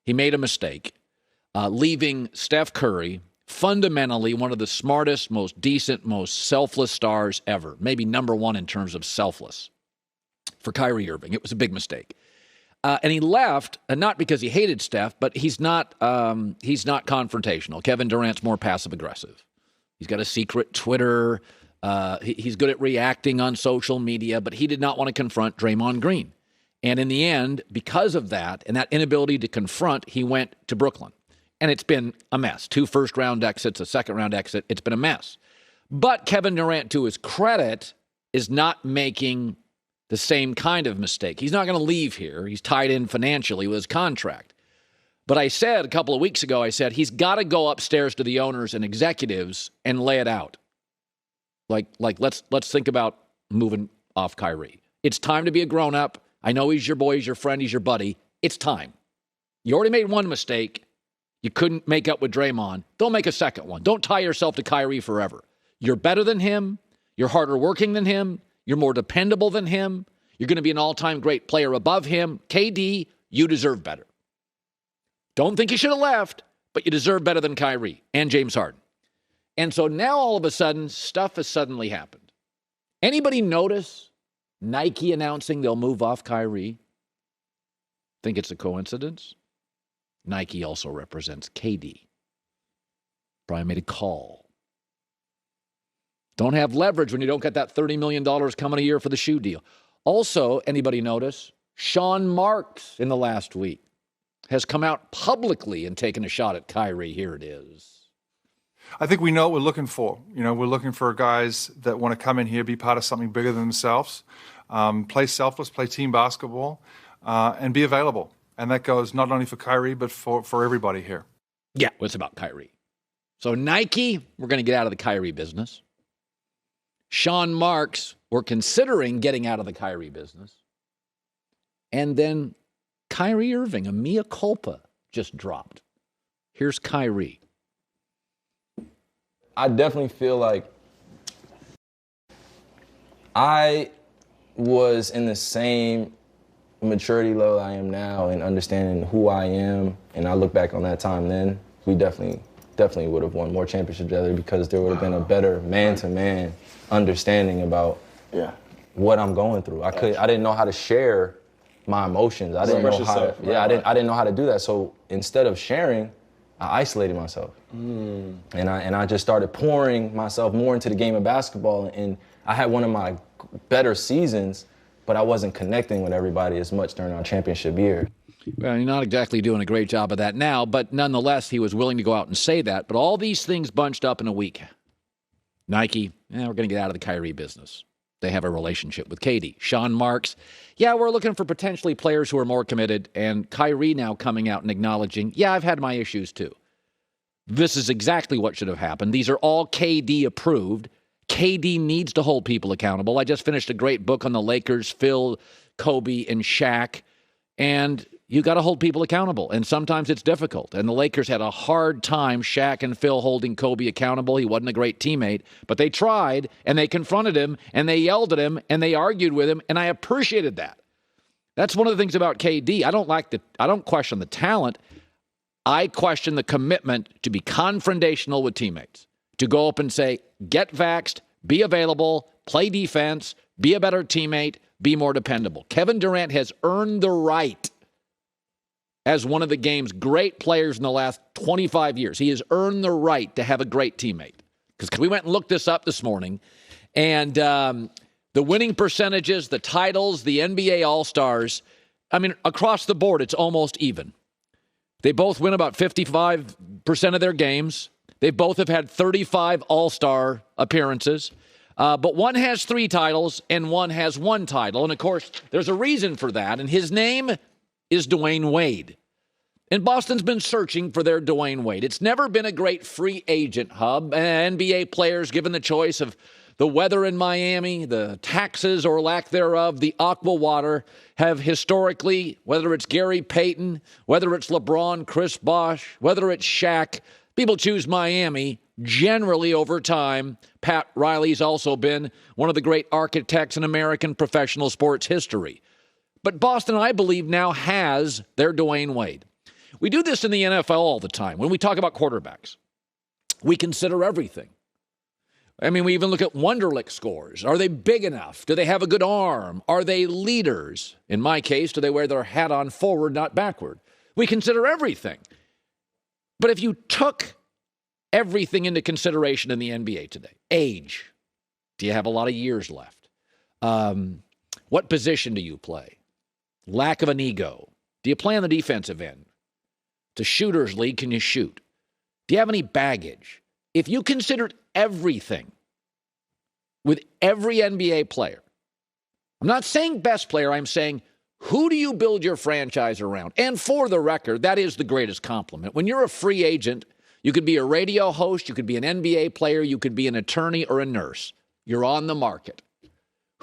he made a mistake, leaving Steph Curry, fundamentally one of the smartest, most decent, most selfless stars ever, maybe number one in terms of selfless, for Kyrie Irving. It was a big mistake. And he left, and not because he hated Steph, but he's not confrontational. Kevin Durant's more passive-aggressive. He's got a secret Twitter. He's good at reacting on social media, but he did not want to confront Draymond Green. And in the end, because of that and that inability to confront, he went to Brooklyn. And it's been a mess. 2 first-round exits, a second-round exit. It's been a mess. But Kevin Durant, to his credit, is not making the same kind of mistake. He's not going to leave here. He's tied in financially with his contract. But I said a couple of weeks ago, he's got to go upstairs to the owners and executives and lay it out. Like let's think about moving off Kyrie. It's time to be a grown-up. I know he's your boy, he's your friend, he's your buddy. It's time. You already made one mistake. You couldn't make up with Draymond. Don't make a second one. Don't tie yourself to Kyrie forever. You're better than him. You're harder working than him. You're more dependable than him. You're going to be an all-time great player above him. KD, you deserve better. Don't think you should have left, but you deserve better than Kyrie and James Harden. And so now all of a sudden, stuff has suddenly happened. Anybody notice Nike announcing they'll move off Kyrie? Think it's a coincidence? Nike also represents KD. Brian made a call. Don't have leverage when you don't get that $30 million coming a year for the shoe deal. Also, anybody notice? Sean Marks in the last week has come out publicly and taken a shot at Kyrie. Here it is. I think we know what we're looking for. We're looking for guys that want to come in here, be part of something bigger than themselves, play selfless, play team basketball, and be available. And that goes not only for Kyrie, but for everybody here. Yeah, well, it's about Kyrie. So Nike, we're going to get out of the Kyrie business. Sean Marks, we're considering getting out of the Kyrie business. And then Kyrie Irving, a mea culpa, just dropped. Here's Kyrie. I definitely feel like I was in the same maturity level I am now and understanding who I am. And I look back on that time then, we definitely would have won more championships together because there would have been a better man-to-man understanding about what I'm going through. I didn't know how to share my emotions. I didn't know how to, I didn't know how to do that. So instead of sharing, I isolated myself. And I just started pouring myself more into the game of basketball. And I had one of my better seasons, but I wasn't connecting with everybody as much during our championship year. Well, you're not exactly doing a great job of that now, but nonetheless, he was willing to go out and say that. But all these things bunched up in a week. Nike, we're going to get out of the Kyrie business. They have a relationship with KD. Sean Marks, we're looking for potentially players who are more committed. And Kyrie now coming out and acknowledging, I've had my issues too. This is exactly what should have happened. These are all KD approved. KD needs to hold people accountable. I just finished a great book on the Lakers, Phil, Kobe, and Shaq. And you got to hold people accountable. And sometimes it's difficult. And the Lakers had a hard time, Shaq and Phil, holding Kobe accountable. He wasn't a great teammate. But they tried, and they confronted him, and they yelled at him, and they argued with him. And I appreciated that. That's one of the things about KD. I don't question the talent. I question the commitment to be confrontational with teammates. To go up and say, get vaxxed, be available, play defense, be a better teammate, be more dependable. Kevin Durant has earned the right as one of the game's great players in the last 25 years. He has earned the right to have a great teammate. Because we went and looked this up this morning, and the winning percentages, the titles, the NBA All-Stars, across the board, it's almost even. They both win about 55% of their games. They both have had 35 All-Star appearances. But one has 3 titles and one has 1 title. And, of course, there's a reason for that. And his name is Dwayne Wade. And Boston's been searching for their Dwayne Wade. It's never been a great free agent hub. NBA players, given the choice of the weather in Miami, the taxes or lack thereof, the aqua water, have historically, whether it's Gary Payton, whether it's LeBron, Chris Bosh, whether it's Shaq, people choose Miami generally over time. Pat Riley's also been one of the great architects in American professional sports history. But Boston, I believe, now has their Dwayne Wade. We do this in the NFL all the time. When we talk about quarterbacks, we consider everything. I mean, we even look at Wonderlic scores. Are they big enough? Do they have a good arm? Are they leaders? In my case, do they wear their hat on forward, not backward? We consider everything. But if you took everything into consideration in the NBA today, age, do you have a lot of years left? What position do you play? Lack of an ego. Do you play on the defensive end? It's a shooter's league. Can you shoot? Do you have any baggage? If you considered everything with every NBA player, I'm not saying best player, I'm saying who do you build your franchise around? And for the record, that is the greatest compliment. When you're a free agent, you could be a radio host, you could be an NBA player, you could be an attorney or a nurse. You're on the market.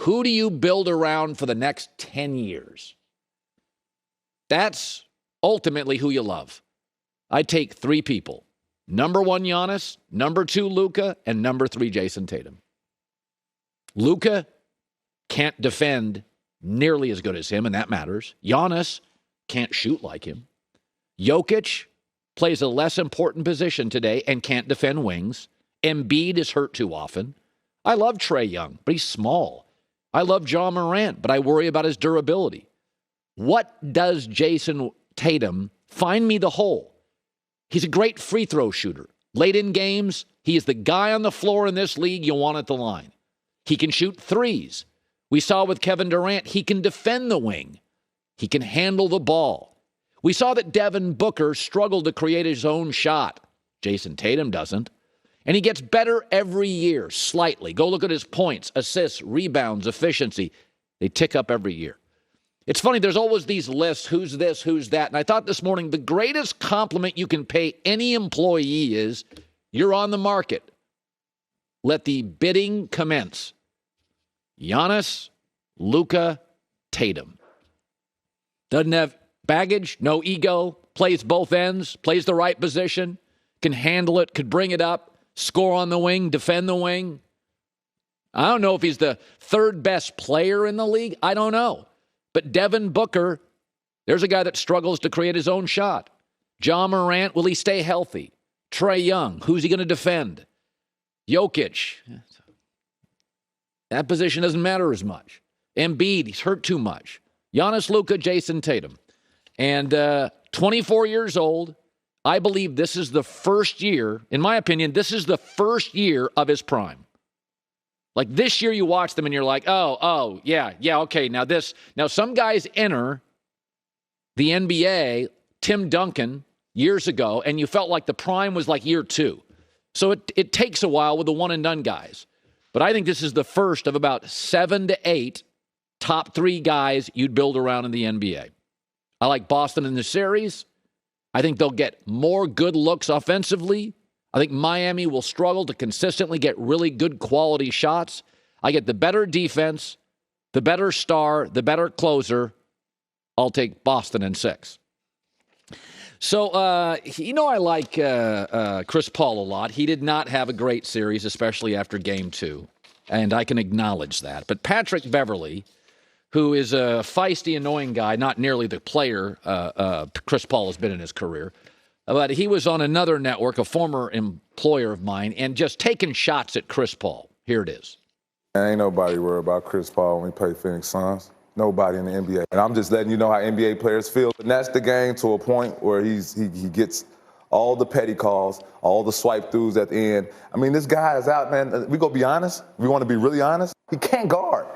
Who do you build around for the next 10 years? That's ultimately who you love. I take three people. Number 1, Giannis. Number 2, Luka. And number 3, Jason Tatum. Luka can't defend nearly as good as him, and that matters. Giannis can't shoot like him. Jokic plays a less important position today and can't defend wings. Embiid is hurt too often. I love Trae Young, but he's small. I love Ja Morant, but I worry about his durability. What does Jason Tatum find me the hole? He's a great free throw shooter. Late in games, he is the guy on the floor in this league you want at the line. He can shoot threes. We saw with Kevin Durant, he can defend the wing. He can handle the ball. We saw that Devin Booker struggled to create his own shot. Jason Tatum doesn't. And he gets better every year, slightly. Go look at his points, assists, rebounds, efficiency. They tick up every year. It's funny, there's always these lists, who's this, who's that. And I thought this morning, the greatest compliment you can pay any employee is, you're on the market. Let the bidding commence. Giannis, Luka, Tatum. Doesn't have baggage, no ego, plays both ends, plays the right position, can handle it, could bring it up, score on the wing, defend the wing. I don't know if he's the third best player in the league. I don't know. But Devin Booker, there's a guy that struggles to create his own shot. Ja Morant, will he stay healthy? Trae Young, who's he going to defend? Jokic, that position doesn't matter as much. Embiid, he's hurt too much. Giannis, Luka, Jason Tatum. And 24 years old, I believe this is the first year, in my opinion, this is the first year of his prime. Like this year you watch them and you're like, yeah, okay. Now some guys enter the NBA, Tim Duncan, years ago, and you felt like the prime was like year 2. So it takes a while with the one-and-done guys. But I think this is the first of about 7 to 8 top 3 guys you'd build around in the NBA. I like Boston in the series. I think they'll get more good looks offensively. I think Miami will struggle to consistently get really good quality shots. I get the better defense, the better star, the better closer. I'll take Boston in 6. So, I like Chris Paul a lot. He did not have a great series, especially after Game 2, and I can acknowledge that. But Patrick Beverley, who is a feisty, annoying guy, not nearly the player Chris Paul has been in his career, but he was on another network, a former employer of mine, and just taking shots at Chris Paul. Here it is. Ain't nobody worried about Chris Paul when we play Phoenix Suns. Nobody in the NBA. And I'm just letting you know how NBA players feel. And that's the game to a point where he gets all the petty calls, all the swipe throughs at the end. I mean, this guy is out, man. We gonna be honest. We want to be really honest. He can't guard.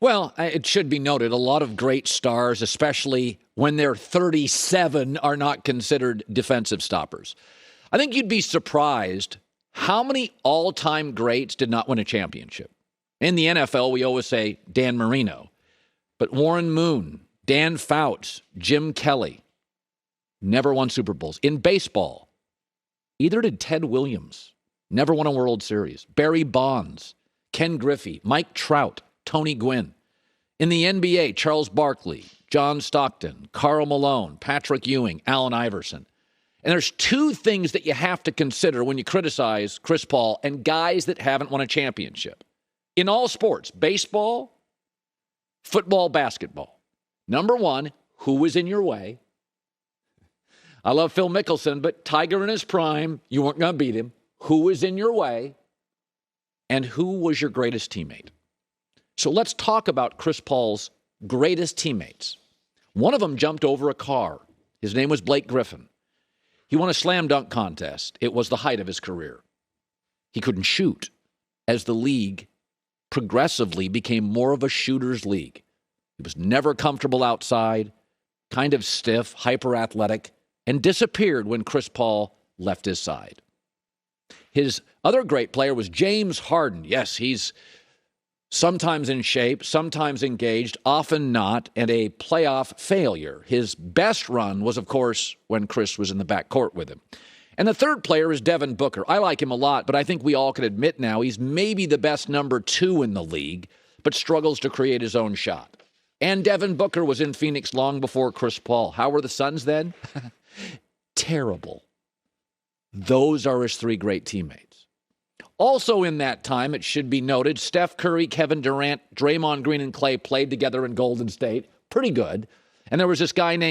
Well, it should be noted, a lot of great stars, especially when they're 37, are not considered defensive stoppers. I think you'd be surprised how many all-time greats did not win a championship. In the NFL, we always say Dan Marino. But Warren Moon, Dan Fouts, Jim Kelly, never won Super Bowls. In baseball, either did Ted Williams, never won a World Series. Barry Bonds, Ken Griffey, Mike Trout, Tony Gwynn. In the NBA, Charles Barkley, John Stockton, Karl Malone, Patrick Ewing, Allen Iverson. And there's 2 things that you have to consider when you criticize Chris Paul and guys that haven't won a championship. In all sports, baseball, football, basketball. Number 1, who was in your way? I love Phil Mickelson, but Tiger in his prime, you weren't going to beat him. Who was in your way? And who was your greatest teammate? So let's talk about Chris Paul's greatest teammates. One of them jumped over a car. His name was Blake Griffin. He won a slam dunk contest. It was the height of his career. He couldn't shoot as the league progressively became more of a shooter's league. He was never comfortable outside, kind of stiff, hyper-athletic, and disappeared when Chris Paul left his side. His other great player was James Harden. Yes, he's sometimes in shape, sometimes engaged, often not, and a playoff failure. His best run was, of course, when Chris was in the backcourt with him. And the third player is Devin Booker. I like him a lot, but I think we all can admit now he's maybe the best number 2 in the league, but struggles to create his own shot. And Devin Booker was in Phoenix long before Chris Paul. How were the Suns then? Terrible. Those are his 3 great teammates. Also in that time, it should be noted, Steph Curry, Kevin Durant, Draymond Green, and Clay played together in Golden State. Pretty good. And there was this guy named